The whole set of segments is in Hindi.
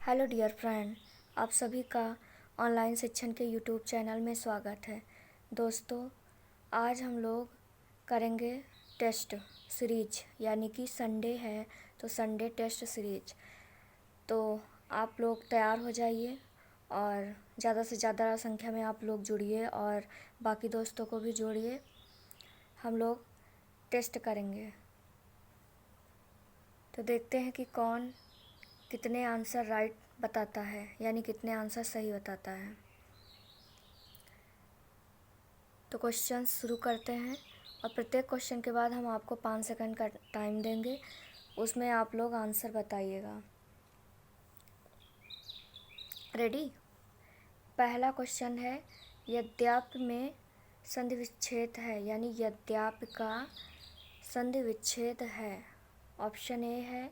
हेलो डियर फ्रेंड, आप सभी का ऑनलाइन शिक्षण के यूट्यूब चैनल में स्वागत है। दोस्तों, आज हम लोग करेंगे टेस्ट सीरीज, यानी कि संडे है तो संडे टेस्ट सीरीज। तो आप लोग तैयार हो जाइए और ज़्यादा से ज़्यादा संख्या में आप लोग जुड़िए और बाकी दोस्तों को भी जोड़िए। हम लोग टेस्ट करेंगे, तो देखते हैं कि कौन कितने आंसर राइट बताता है, यानी कितने आंसर सही बताता है। तो क्वेश्चन शुरू करते हैं और प्रत्येक क्वेश्चन के बाद हम आपको 5 सेकंड का टाइम देंगे, उसमें आप लोग आंसर बताइएगा। रेडी? पहला क्वेश्चन है, यद्यप में संधि विच्छेद है, यानी यद्यप का संधि विच्छेद है। ऑप्शन ए है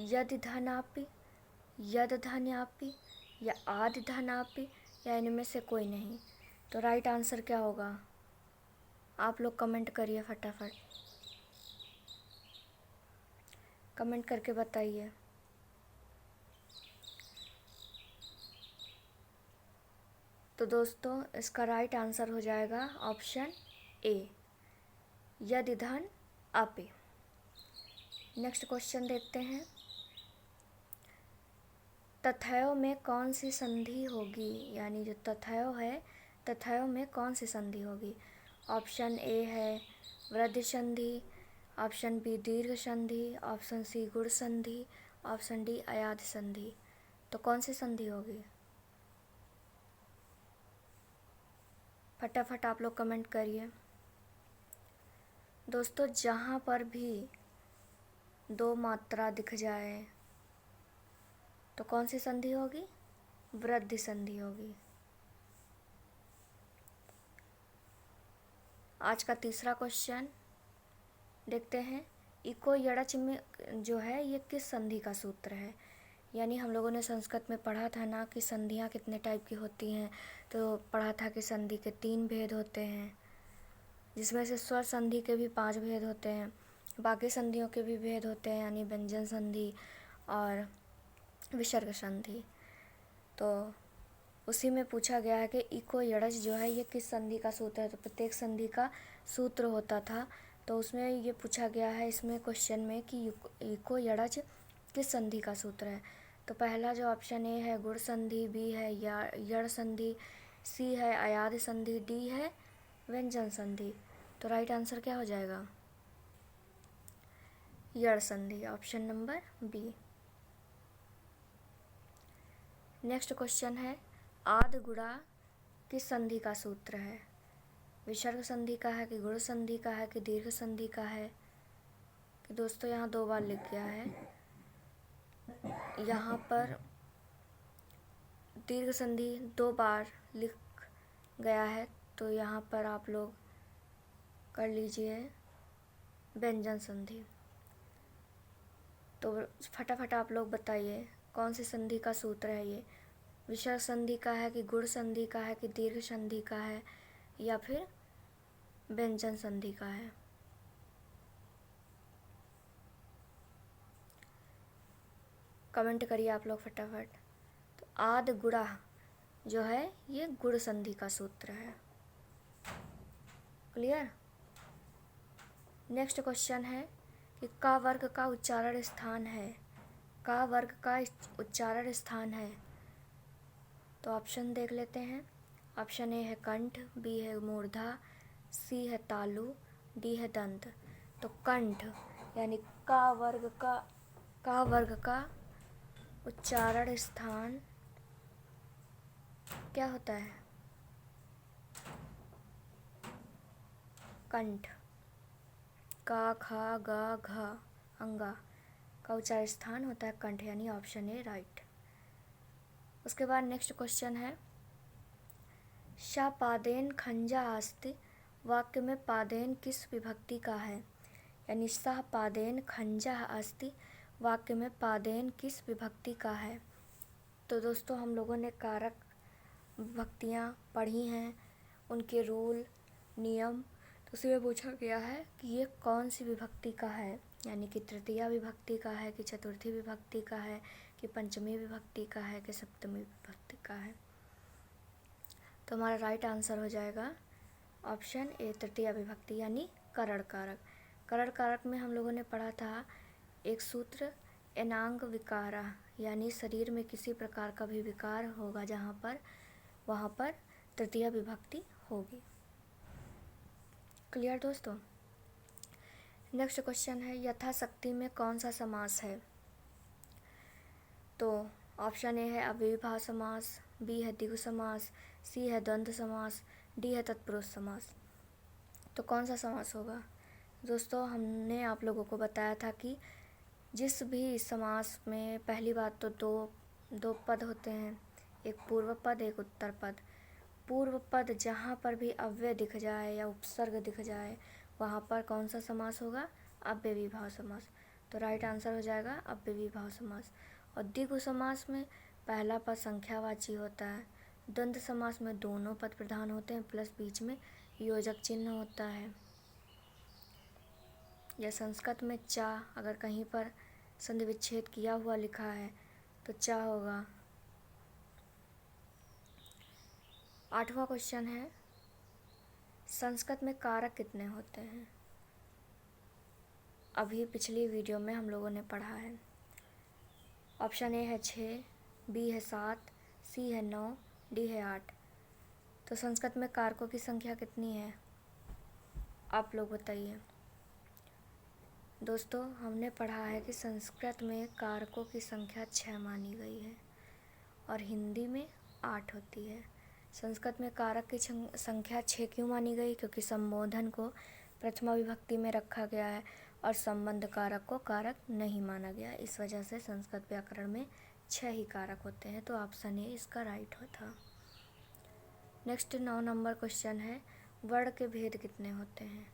यदि धनापि, यद धनापि या आदि धनापि, या इनमें से कोई नहीं। तो राइट आंसर क्या होगा? आप लोग कमेंट करिए, फटाफट कमेंट करके बताइए। तो दोस्तों, इसका राइट आंसर हो जाएगा ऑप्शन ए, यदि धन अपि। नेक्स्ट क्वेश्चन देखते हैं, तथैव में कौन सी संधि होगी, यानी जो तथैव है, तथैव में कौन सी संधि होगी? ऑप्शन ए है वृद्धि संधि, ऑप्शन बी दीर्घ संधि, ऑप्शन सी गुण संधि, ऑप्शन डी अयाधि संधि। तो कौन सी संधि होगी? फटाफट आप लोग कमेंट करिए। दोस्तों, जहाँ पर भी दो मात्रा दिख जाए तो कौन सी संधि होगी? वृद्धि संधि होगी। आज का तीसरा क्वेश्चन देखते हैं, इको यड़च में जो है ये किस संधि का सूत्र है? यानी हम लोगों ने संस्कृत में पढ़ा था ना कि संधियाँ कितने टाइप की होती हैं। तो पढ़ा था कि संधि के 3 भेद होते हैं, जिसमें से स्वर संधि के भी 5 भेद होते हैं, बाकी संधियों के भी भेद होते हैं, यानी व्यंजन संधि और विसर्ग संधि। तो उसी में पूछा गया है कि इको यड़च जो है ये किस संधि का सूत्र है। तो प्रत्येक संधि का सूत्र होता था, तो उसमें ये पूछा गया है इसमें क्वेश्चन में कि इको यड़च किस संधि का सूत्र है। तो पहला जो ऑप्शन ए है गुण संधि, बी है यड़ संधि, सी है अयाधि संधि, डी है व्यंजन संधि। तो राइट आंसर क्या हो जाएगा? यड़ संधि, option number B. Next question है, आद गुणा किस संधि का सूत्र है? विसर्ग संधि का है कि गुण संधि का है कि दीर्घ संधि का है? कि दोस्तों यहाँ 2 बार लिख गया है, यहाँ पर दीर्घ संधि 2 बार लिख गया है, तो यहाँ पर आप लोग कर लीजिए व्यंजन संधि। तो फटाफट आप लोग बताइए कौन सी संधि का सूत्र है ये? विसर्ग संधि का है कि गुण संधि का है कि दीर्घ संधि का है या फिर व्यंजन संधि का है? कमेंट करिए आप लोग फटाफट। तो आद गुणा जो है ये गुण संधि का सूत्र है। क्लियर? नेक्स्ट क्वेश्चन है कि का वर्ग का उच्चारण स्थान है, का वर्ग का उच्चारण स्थान है। तो ऑप्शन देख लेते हैं। ऑप्शन ए है कंठ, बी है मूर्धा, सी है तालु, डी है दंत। तो कंठ यानी का वर्ग का उच्चारण स्थान क्या होता है? कंठ। का, खा, गा, घा, अंगा का उच्चारण स्थान होता है कंठ, यानी ऑप्शन ए राइट। उसके बाद नेक्स्ट क्वेश्चन है, शा पादेन खंजा अस्ति वाक्य में पादेन किस विभक्ति का है? यानी सह पादेन खंजा अस्ति वाक्य में पादेन किस विभक्ति का है? तो दोस्तों, हम लोगों ने कारक विभक्तियाँ पढ़ी हैं, उनके रूल नियम। तो उसी में पूछा गया है कि ये कौन सी विभक्ति का है। यानी कि तृतीया विभक्ति का है कि चतुर्थी विभक्ति का है कि पंचमी विभक्ति का है कि सप्तमी विभक्ति का है। तो हमारा राइट आंसर हो जाएगा ऑप्शन ए, तृतीया विभक्ति यानी करण कारक। करण कारक में हम लोगों ने पढ़ा था एक सूत्र, एनांग विकारा, यानी शरीर में किसी प्रकार का भी विकार होगा जहाँ पर, वहाँ पर तृतीया विभक्ति होगी। क्लियर दोस्तों। नेक्स्ट क्वेश्चन है यथाशक्ति में कौन सा समास है। तो ऑप्शन ए है अव्ययीभाव समास, बी है द्विगु समास, सी है द्वंद्व समास, डी है तत्पुरुष समास। तो कौन सा समास होगा दोस्तों। हमने आप लोगों को बताया था कि जिस भी समास में पहली बात तो दो पद होते हैं, एक पूर्व पद एक उत्तर पद। पूर्व पद जहाँ पर भी अव्यय दिख जाए या उपसर्ग दिख जाए वहाँ पर कौन सा समास होगा, अव्ययीभाव समास। तो राइट आंसर हो जाएगा अव्ययीभाव समास। और द्विगु समास में पहला पद संख्यावाची होता है। द्वंद्व समास में दोनों पद प्रधान होते हैं प्लस बीच में योजक चिन्ह होता है। या संस्कृत में चा अगर कहीं पर संधि विच्छेद किया हुआ लिखा है तो चा होगा। 8वां क्वेश्चन है संस्कृत में कारक कितने होते हैं। अभी पिछली वीडियो में हम लोगों ने पढ़ा है। ऑप्शन ए है 6, बी है 7, सी है 9, डी है 8। तो संस्कृत में कारकों की संख्या कितनी है आप लोग बताइए। दोस्तों हमने पढ़ा है कि संस्कृत में कारकों की संख्या 6 मानी गई है और हिंदी में 8 होती है। संस्कृत में कारक की संख्या 6 क्यों मानी गई, क्योंकि संबोधन को प्रथमा विभक्ति में रखा गया है और संबंध कारक को कारक नहीं माना गया। इस वजह से संस्कृत व्याकरण में 6 ही कारक होते हैं। तो ऑप्शन ए इसका राइट होता। नेक्स्ट 9 नंबर क्वेश्चन है वर्ण के भेद कितने होते हैं।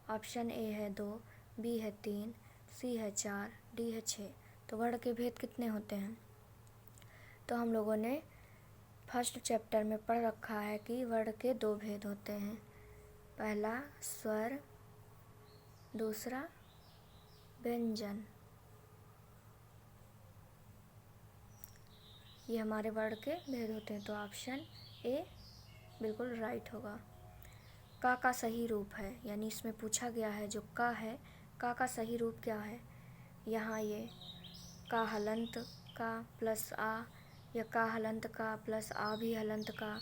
ऑप्शन ए है 2, बी है 3, सी है 4, डी है 6। तो वर्ण के भेद कितने होते हैं। तो हम लोगों ने फर्स्ट चैप्टर में पढ़ रखा है कि वर्ण के 2 भेद होते हैं। पहला स्वर, दूसरा व्यंजन। ये हमारे वर्ण के भेद होते हैं। तो ऑप्शन ए बिल्कुल राइट होगा। का सही रूप है, यानी इसमें पूछा गया है जो का है, का सही रूप क्या है। यहाँ ये का हलंत का प्लस आ या का हलंत का प्लस आ भी हलंत का।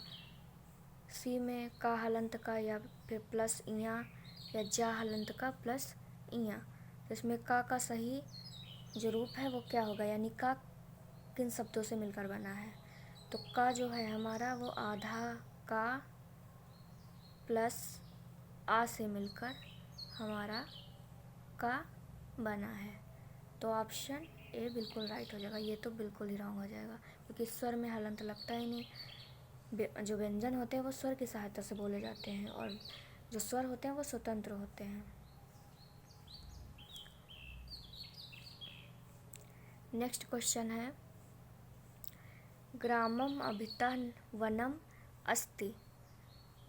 सी में का हलंत का या फिर प्लस इया या जा हलंत का प्लस इया। तो इसमें का सही जो रूप है वो क्या होगा, यानी का किन शब्दों से मिलकर बना है। तो का जो है हमारा वो आधा का प्लस आ से मिलकर हमारा का बना है। तो ऑप्शन ए बिल्कुल राइट हो जाएगा। ये तो बिल्कुल ही रॉन्ग हो जाएगा क्योंकि स्वर में हलंत लगता ही नहीं। जो व्यंजन होते हैं वो स्वर की सहायता से बोले जाते हैं और जो स्वर होते हैं वो स्वतंत्र होते हैं। नेक्स्ट क्वेश्चन है ग्रामम अभिता वनम अस्ति।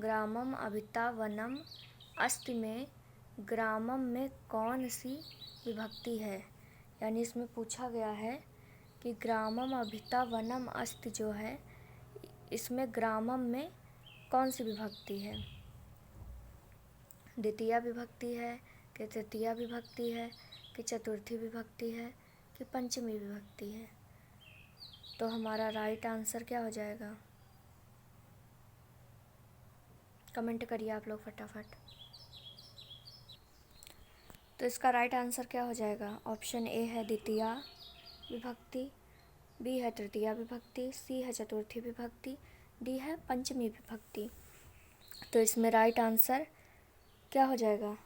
ग्रामम अभिता वनम अस्ति में ग्रामम में कौन सी विभक्ति है, यानी इसमें पूछा गया है कि ग्रामम अभिता वनम अस्ति जो है इसमें ग्रामम में कौन सी विभक्ति है। द्वितीया विभक्ति है कि तृतीया विभक्ति है कि चतुर्थी विभक्ति है कि पंचमी विभक्ति है। तो हमारा राइट आंसर क्या हो जाएगा, कमेंट करिए आप लोग फटाफट। तो इसका राइट आंसर क्या हो जाएगा। ऑप्शन ए है द्वितीया विभक्ति, बी है तृतीया विभक्ति, सी है चतुर्थी विभक्ति, डी है पंचमी विभक्ति। तो इसमें राइट आंसर क्या हो जाएगा।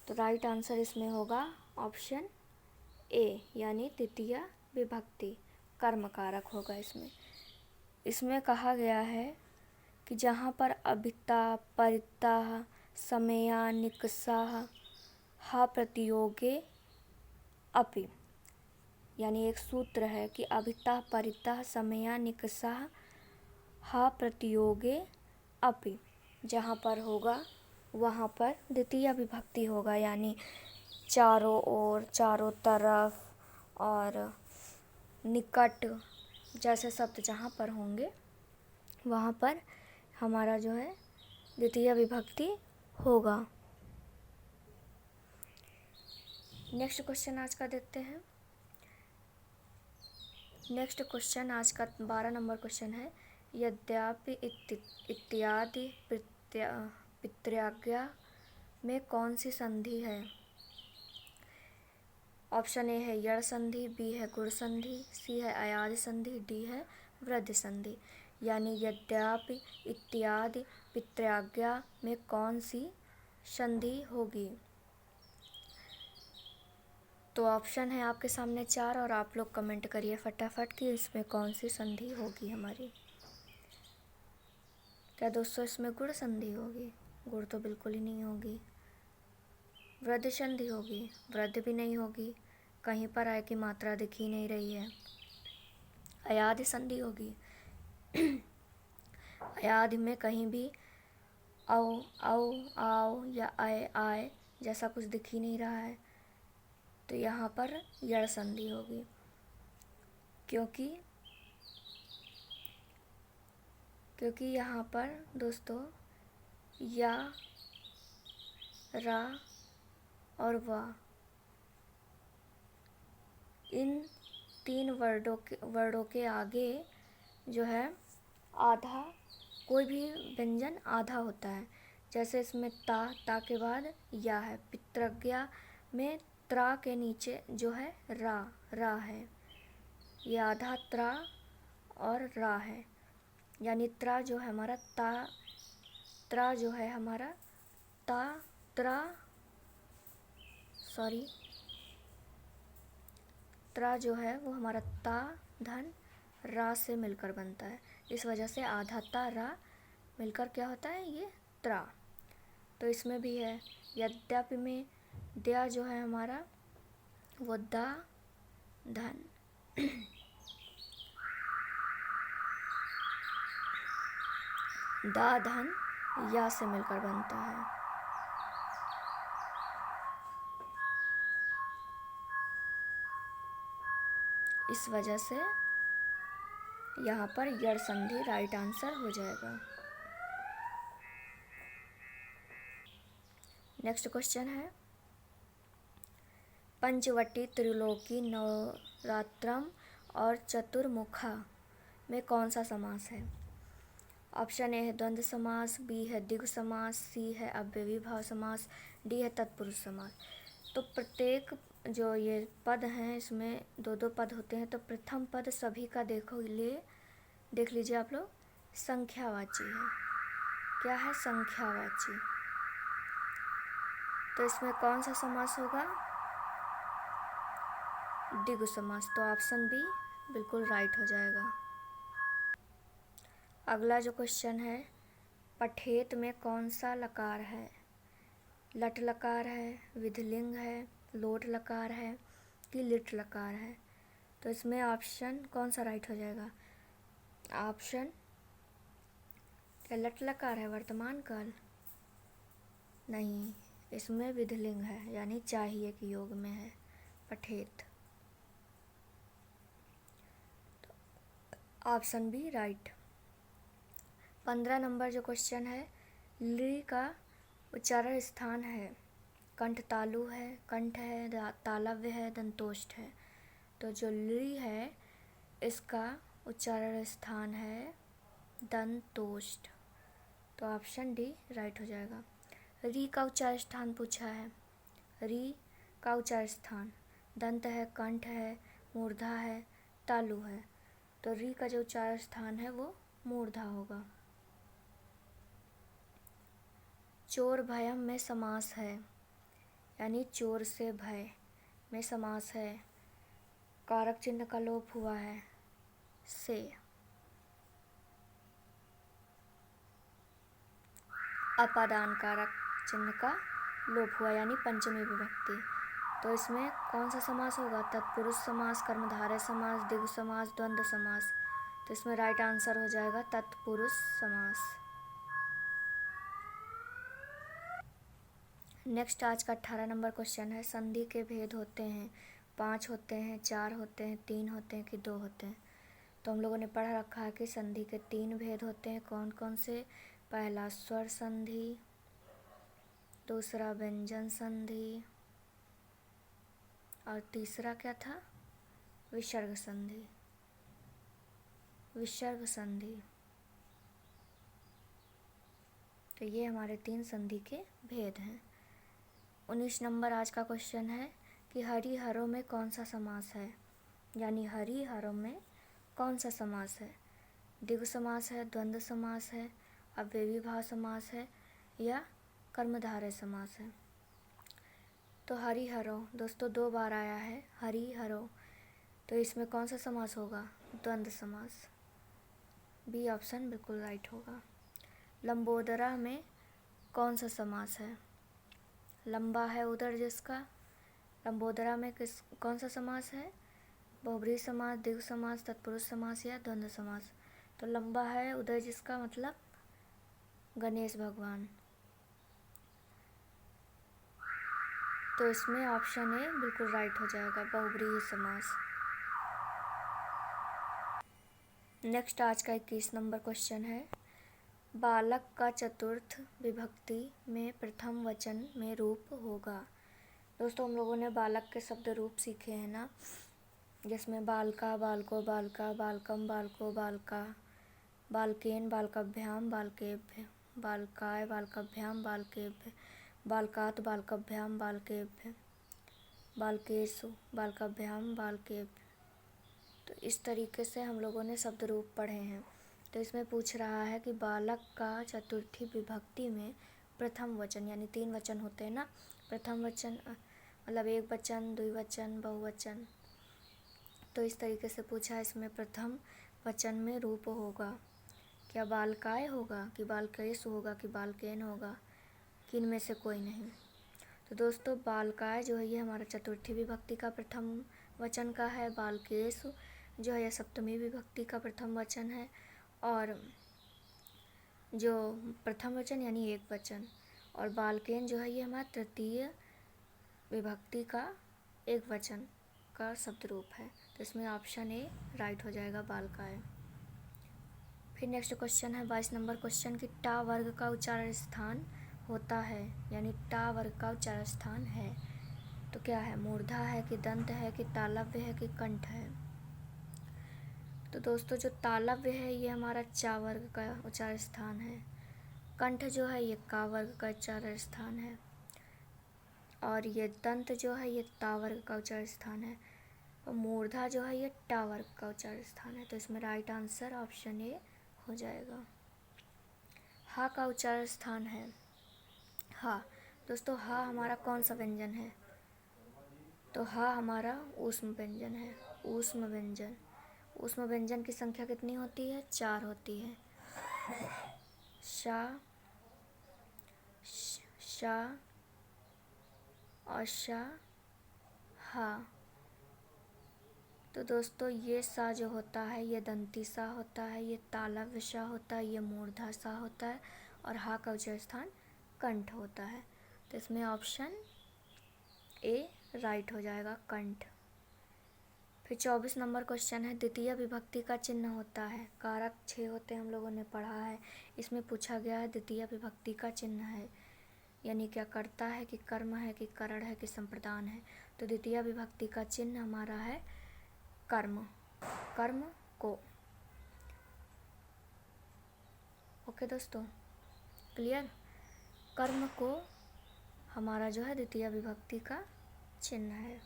तो राइट आंसर इसमें होगा ऑप्शन ए, यानी तृतीया विभक्ति कर्म कारक होगा। इसमें कहा गया है कि जहाँ पर अभिता परिता समया निकषा हा प्रतियोगे अपि, यानी एक सूत्र है कि अभिता परिता समया निकषा हा प्रतियोगे अपि, जहाँ पर होगा वहाँ पर द्वितीय विभक्ति होगा। यानी चारों ओर, चारों तरफ और निकट जैसे शब्द जहाँ पर होंगे वहाँ पर हमारा जो है द्वितीय विभक्ति होगा। नेक्स्ट क्वेश्चन आज का देखते हैं। नेक्स्ट क्वेश्चन आज का 12 नंबर क्वेश्चन है, यद्यपि इत्यादि पितृज्ञा में कौन सी संधि है? ऑप्शन ए है यड़ संधि, बी है गुण संधि, सी है अयादि संधि, डी है वृद्धि संधि। यानी यद्यपि इत्यादि पितृज्ञा में कौन सी संधि होगी? तो ऑप्शन है आपके सामने 4 और आप लोग कमेंट करिए फटाफट कि इसमें कौन सी संधि होगी हमारी। क्या दोस्तों इसमें गुण संधि होगी? गुण तो बिल्कुल ही नहीं होगी। वृद्धि संधि होगी? वृद्धि भी नहीं होगी, कहीं पर आय की मात्रा दिख ही नहीं रही है। अयादि संधि होगी? अयादि में कहीं भी औ, आओ या आय जैसा कुछ दिख ही नहीं रहा है, तो यहाँ पर यड़ संधि होगी। क्योंकि यहाँ पर दोस्तों या, रा और वा इन 3 वर्डों के आगे जो है आधा, कोई भी व्यंजन आधा होता है। जैसे इसमें ता के बाद या है। पितृज्ञा में त्रा के नीचे जो है रा है, ये आधा त्रा और रा है। यानी त्रा जो है हमारा त्रा जो है हमारा त्रा जो है वो हमारा ता धन रा से मिलकर बनता है। इस वजह से आधा ता रा मिलकर क्या होता है, ये त्रा। तो इसमें भी है यद्यपि में द्या जो है हमारा वो दा धन दा धन या से मिलकर बनता है। इस वजह से यहाँ पर यड़ संधि राइट आंसर हो जाएगा। नेक्स्ट क्वेश्चन है, पंचवटी, त्रिलोकी, नवरात्रम और चतुर्मुखा में कौन सा समास है? ऑप्शन ए है द्वंद्व समास, बी है द्विगु समास, सी है अव्ययीभाव समास, डी है तत्पुरुष समास। तो प्रत्येक जो ये पद हैं इसमें 2-2 पद होते हैं। तो प्रथम पद सभी का देख लीजिए आप लोग, संख्यावाची है। क्या है? संख्यावाची। तो इसमें कौन सा समास होगा? द्विगु समास। तो ऑप्शन बी बिल्कुल राइट हो जाएगा। अगला जो क्वेश्चन है, पठेत में कौन सा लकार है? लट लकार है, विधिलिंग है, लोट लकार है कि लिट लकार है? तो इसमें ऑप्शन कौन सा राइट हो जाएगा? ऑप्शन क्या लट लकार है वर्तमान काल? नहीं, इसमें विधिलिंग है, यानी चाहिए कि योग में है पठेत। Option B right. 15 नंबर जो क्वेश्चन है, ली का उच्चारण स्थान है, कंठ तालु है, कंठ है, तालव्य है, दंतोष्ठ है। तो जो ली है इसका उच्चारण स्थान है दंतोष्ठ। तो ऑप्शन डी राइट हो जाएगा। री का उच्चारण स्थान पूछा है। री का उच्चारण स्थान दंत है, कंठ है, मूर्धा है, तालु है। तो री का जो उच्चारण स्थान है वो मूर्धा होगा। चोर भयम में समास है, यानी चोर से भय में समास है। कारक चिन्ह का लोप हुआ है से। अपादान कारक चिन्ह का लोप हुआ यानी पंचमी विभक्ति। तो इसमें कौन सा समास होगा? तत्पुरुष समास, कर्मधारय समास, द्विगु समास, द्वंद्व समास। तो इसमें राइट आंसर हो जाएगा तत्पुरुष समास। नेक्स्ट आज का 18 नंबर क्वेश्चन है, संधि के भेद होते हैं, 5 होते हैं, 4 होते हैं, 3 होते हैं कि 2 होते हैं। तो हम लोगों ने पढ़ रखा है कि संधि के 3 भेद होते हैं। कौन कौन से? पहला स्वर संधि, दूसरा व्यंजन संधि, और तीसरा क्या था? विसर्ग संधि। विसर्ग संधि। तो ये हमारे 3 संधि के भेद हैं। 19 नंबर आज का क्वेश्चन है कि हरि हरों में कौन सा समास है, यानी हरि हरों में कौन सा समास है? द्विगु समास है, द्वंद्व समास है, अव्ययीभाव समास है या कर्मधारय समास है? तो हरि हरों दोस्तों 2 बार आया है, हरि हरों, तो इसमें कौन सा समास होगा? द्वंद्व समास। बी ऑप्शन बिल्कुल राइट होगा। लंबोदरा में कौन सा समास है? लंबा है उदर जिसका, लंबोदरा में कौन सा समास है? बहुब्रीहि समास, द्विगु समास, तत्पुरुष समास या द्वंद्व समास? तो लंबा है उदर जिसका मतलब गणेश भगवान। तो इसमें ऑप्शन ए बिल्कुल राइट हो जाएगा, बहुब्रीहि समास। नेक्स्ट आज का 21 नंबर क्वेश्चन है, बालक का चतुर्थ विभक्ति में प्रथम वचन में रूप होगा। दोस्तों हम लोगों ने बालक के शब्द रूप सीखे हैं ना, जिसमें बालका, बालको, बालका, बालकम, बालको, बालका, बालकेन, बालकभ्याम, बालकेभ्य, बालकाय, बालकभ्याम, बालकेभ्य, बालकात, बालकभ्याम, बालकेभ्य, बालकेषु, बालकभ्याम, बालकेभ्य। तो इस तरीके से हम लोगों ने शब्द रूप पढ़े हैं। तो इसमें पूछ रहा है कि बालक का चतुर्थी विभक्ति में प्रथम वचन, यानी 3 वचन होते हैं ना, प्रथम वचन मतलब एक वचन, द्विवचन, बहुवचन। तो इस तरीके से पूछा, इसमें प्रथम वचन में रूप होगा, क्या बालकाय होगा कि बालकेषु होगा कि बालकेन होगा, कि इनमें से कोई नहीं? तो दोस्तों बालकाय जो है ये हमारा चतुर्थी विभक्ति का प्रथम वचन का है, बालकेषु जो है यह सप्तमी विभक्ति का प्रथम वचन है, और जो प्रथम वचन यानी एक वचन, और बालकेन जो है ये हमारा तृतीय विभक्ति का एक वचन का शब्द रूप है। तो इसमें ऑप्शन ए राइट हो जाएगा, बालकाय। फिर नेक्स्ट क्वेश्चन है 22 नंबर क्वेश्चन कि टा वर्ग का उच्चारण स्थान होता है, यानी टा वर्ग का उच्चारण स्थान है। तो क्या है? मूर्धा है कि दंत है कि तालव्य है कि कंठ है? तो दोस्तों जो तालव्य है ये हमारा चा वर्ग का उच्चारण स्थान है, कंठ जो है ये का वर्ग का उच्चारण स्थान है, और ये दंत जो है ये ता वर्ग का उच्चारण स्थान है, और मूर्धा जो है ये टा वर्ग का उच्चारण स्थान है। तो इसमें राइट आंसर ऑप्शन ए हो जाएगा। हा का उच्चारण स्थान है, हा दोस्तों हा हमारा कौन सा व्यंजन है? तो हा हमारा ऊष्म व्यंजन है, ऊष्म व्यंजन। ऊष्म व्यंजन की संख्या कितनी होती है? 4 होती है, शा, शा और शा, हा। तो दोस्तों ये सा जो होता है ये दंती सा होता है, ये तालव्य सा होता है, ये मूर्धा सा होता है, और हा का उच्चारण स्थान कंठ होता है। तो इसमें ऑप्शन ए राइट हो जाएगा, कंठ। फिर 24 नंबर क्वेश्चन है, द्वितीय विभक्ति का चिन्ह होता है, कारक 6 होते हैं, हम लोगों ने पढ़ा है। इसमें पूछा गया है द्वितीय विभक्ति का चिन्ह है, यानी क्या कर्ता है कि कर्म है कि करण है कि संप्रदान है? तो द्वितीय विभक्ति का चिन्ह हमारा है कर्म, कर्म को। ओके दोस्तों, क्लियर? कर्म को हमारा जो है द्वितीय विभक्ति का चिन्ह है।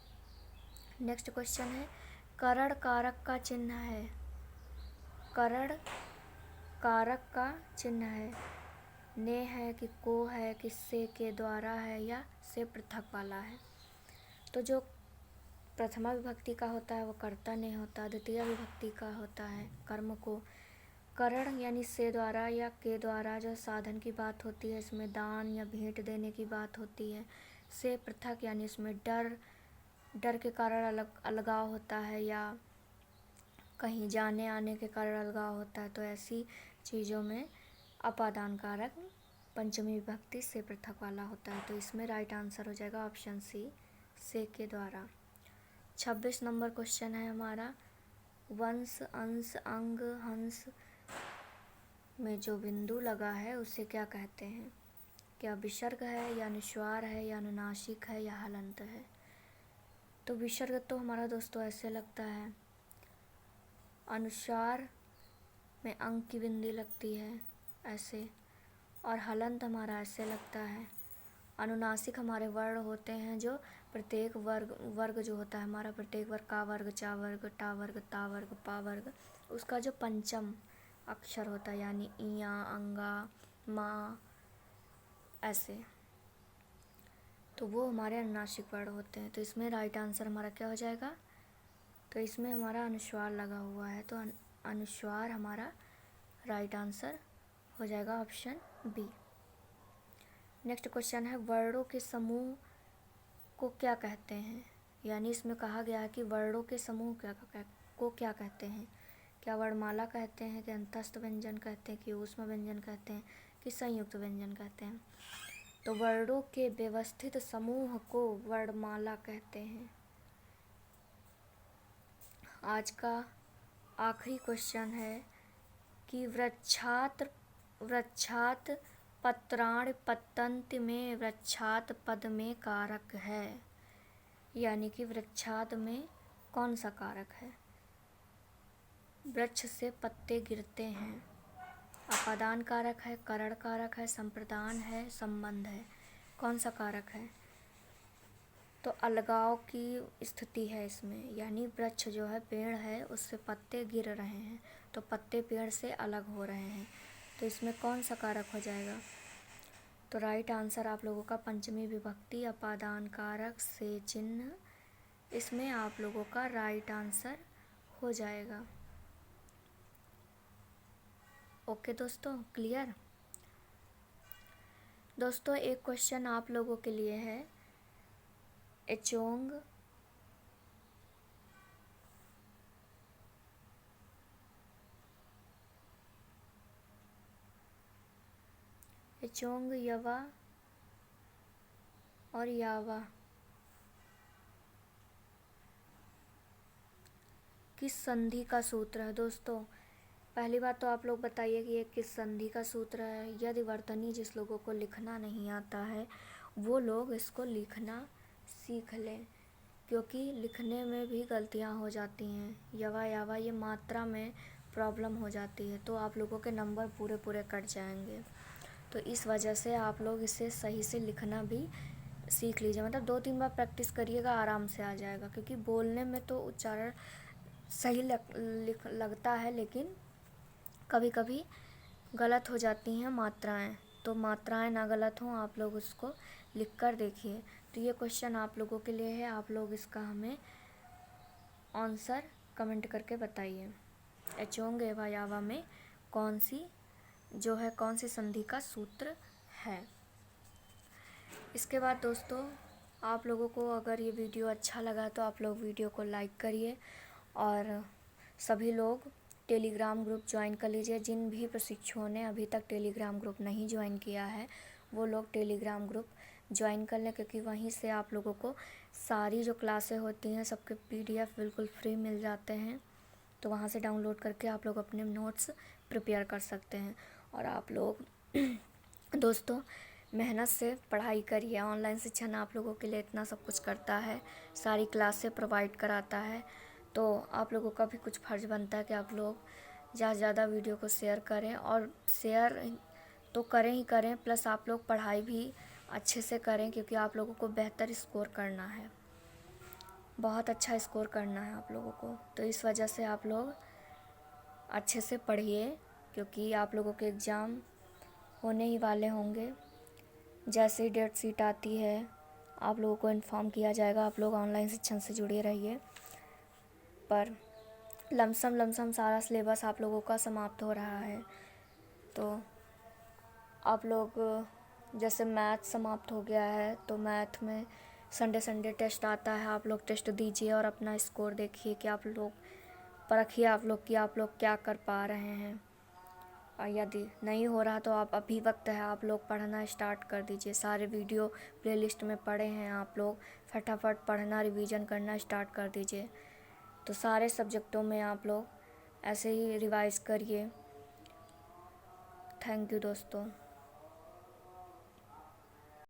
नेक्स्ट क्वेश्चन है, करण कारक का चिन्ह है, करण कारक का चिन्ह है, ने है कि को है कि से के द्वारा है या से पृथक वाला है? तो जो प्रथमा विभक्ति का होता है वो कर्ता नहीं होता, द्वितीय विभक्ति का होता है कर्म को। करण यानी से द्वारा या के द्वारा जो साधन की बात होती है, इसमें दान या भेंट देने की बात होती है। से पृथक यानी इसमें डर के कारण अलगाव होता है, या कहीं जाने आने के कारण अलगाव होता है। तो ऐसी चीज़ों में अपादान कारक पंचमी विभक्ति से पृथक वाला होता है। तो इसमें राइट आंसर हो जाएगा ऑप्शन सी, से के द्वारा। 26 नंबर क्वेश्चन है हमारा, वंश, अंश, अंग, हंस में जो बिंदु लगा है उसे क्या कहते हैं? क्या विसर्ग है, या अनुस्वार है, या अनुनासिक है, या हलंत है? तो विसर्ग तो हमारा दोस्तों ऐसे लगता है, अनुस्वार में अंग की बिंदी लगती है ऐसे, और हलंत हमारा ऐसे लगता है। अनुनासिक हमारे वर्ण होते हैं जो प्रत्येक वर्ग जो होता है हमारा, प्रत्येक वर्ग, का वर्ग, चा वर्ग, टा वर्ग, ता वर्ग, पा वर्ग, उसका जो पंचम अक्षर होता है, यानी इया, अंगा, मा, ऐसे, तो वो हमारे अनुनासिक वर्ण होते हैं। तो इसमें राइट आंसर हमारा क्या हो जाएगा? तो इसमें हमारा अनुस्वार लगा हुआ है, तो अनुस्वार हमारा राइट आंसर हो जाएगा ऑप्शन बी। नेक्स्ट क्वेश्चन है, वर्णों के समूह को क्या कहते हैं? यानी इसमें कहा गया है कि वर्णों के समूह को क्या कहते हैं? क्या वर्णमाला कहते हैं, कि अंतस्थ व्यंजन कहते हैं, कि ऊष्म व्यंजन कहते हैं, कि संयुक्त व्यंजन कहते हैं? तो वर्णों के व्यवस्थित समूह को वर्णमाला कहते हैं। आज का आखिरी क्वेश्चन है कि वृक्षात पत्राण पतंत में वृक्षात पद में कारक है, यानी कि वृक्षात में कौन सा कारक है? वृक्ष से पत्ते गिरते हैं, अपादान कारक है, करण कारक है, संप्रदान है, संबंध है, कौन सा कारक है? तो अलगाव की स्थिति है इसमें, यानी वृक्ष जो है, पेड़ है, उससे पत्ते गिर रहे हैं, तो पत्ते पेड़ से अलग हो रहे हैं, तो इसमें कौन सा कारक हो जाएगा? तो राइट आंसर आप लोगों का पंचमी विभक्ति अपादान कारक से चिन्ह, इसमें आप लोगों का राइट आंसर हो जाएगा। ओके दोस्तों, क्लियर? दोस्तों एक क्वेश्चन आप लोगों के लिए है, एचोंग यवा और यावा किस संधि का सूत्र है? दोस्तों पहली बात तो आप लोग बताइए कि ये किस संधि का सूत्र है। यदि वर्तनी जिस लोगों को लिखना नहीं आता है वो लोग इसको लिखना सीख लें, क्योंकि लिखने में भी गलतियां हो जाती हैं। यवा यावा ये मात्रा में प्रॉब्लम हो जाती है, तो आप लोगों के नंबर पूरे कट जाएंगे। तो इस वजह से आप लोग इसे सही से लिखना भी सीख लीजिए, मतलब 2-3 बार प्रैक्टिस करिएगा, आराम से आ जाएगा। क्योंकि बोलने में तो उच्चारण सही लगता है, लेकिन कभी कभी गलत हो जाती हैं मात्राएं, तो मात्राएं ना गलत हों, आप लोग उसको लिख कर देखिए। तो ये क्वेश्चन आप लोगों के लिए है, आप लोग इसका हमें आंसर कमेंट करके बताइए। एचोंग एवं यावा में कौन सी संधि का सूत्र है? इसके बाद दोस्तों आप लोगों को अगर ये वीडियो अच्छा लगा तो आप लोग वीडियो को लाइक करिए, और सभी लोग टेलीग्राम ग्रुप ज्वाइन कर लीजिए। जिन भी प्रशिक्षुओं ने अभी तक टेलीग्राम ग्रुप नहीं ज्वाइन किया है वो लोग टेलीग्राम ग्रुप ज्वाइन कर लें, क्योंकि वहीं से आप लोगों को सारी जो क्लासें होती हैं सबके PDF बिल्कुल फ्री मिल जाते हैं। तो वहाँ से डाउनलोड करके आप लोग अपने नोट्स प्रिपेयर कर सकते हैं। और आप लोग दोस्तों मेहनत से पढ़ाई करिए। ऑनलाइन शिक्षण आप लोगों के लिए इतना सब कुछ करता है, सारी क्लासें प्रोवाइड कराता है, तो आप लोगों का भी कुछ फ़र्ज़ बनता है कि आप लोग ज़्यादा से ज़्यादा वीडियो को शेयर करें। और शेयर तो करें ही करें, प्लस आप लोग पढ़ाई भी अच्छे से करें, क्योंकि आप लोगों को बेहतर स्कोर करना है, बहुत अच्छा स्कोर करना है आप लोगों को। तो इस वजह से आप लोग अच्छे से पढ़िए, क्योंकि आप लोगों के एग्ज़ाम होने ही वाले होंगे। जैसे ही डेट शीट आती है आप लोगों को इन्फॉर्म किया जाएगा। आप लोग ऑनलाइन शिक्षण से जुड़े रहिए। पर लमसम सारा सिलेबस आप लोगों का समाप्त हो रहा है, तो आप लोग जैसे मैथ समाप्त हो गया है, तो मैथ में संडे टेस्ट आता है, आप लोग टेस्ट दीजिए और अपना स्कोर देखिए कि आप लोग परखिए आप लोग कि आप लोग क्या कर पा रहे हैं। और यदि नहीं हो रहा तो आप अभी वक्त है, आप लोग पढ़ना स्टार्ट कर दीजिए। सारे वीडियो प्लेलिस्ट में पड़े हैं, आप लोग फटाफट पढ़ना रिवीजन करना स्टार्ट कर दीजिए। तो सारे सब्जेक्टों में आप लोग ऐसे ही रिवाइज करिए। थैंक यू दोस्तों।